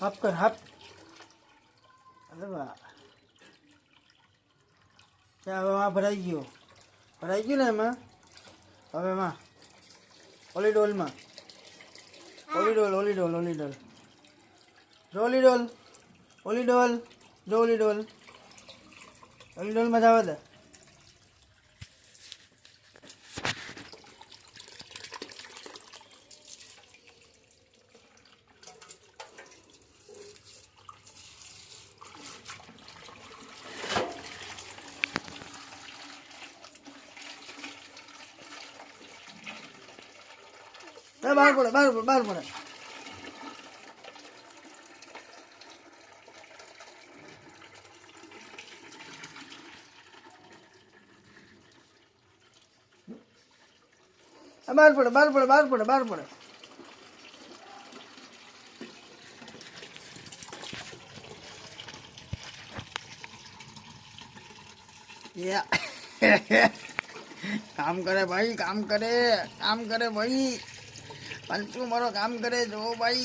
Half કર half. અરે વાહ. ત્યાં હવે માં ભરાઈ ગયું ને એમાં. હવે એમાં ઓલીડોલમાં ઓલીડોલ જો ઓલીડોલમાં જવા દે. બહાર પડે. બહાર પડે. काम करे भाई. पंचू मारो काम करे जो भाई.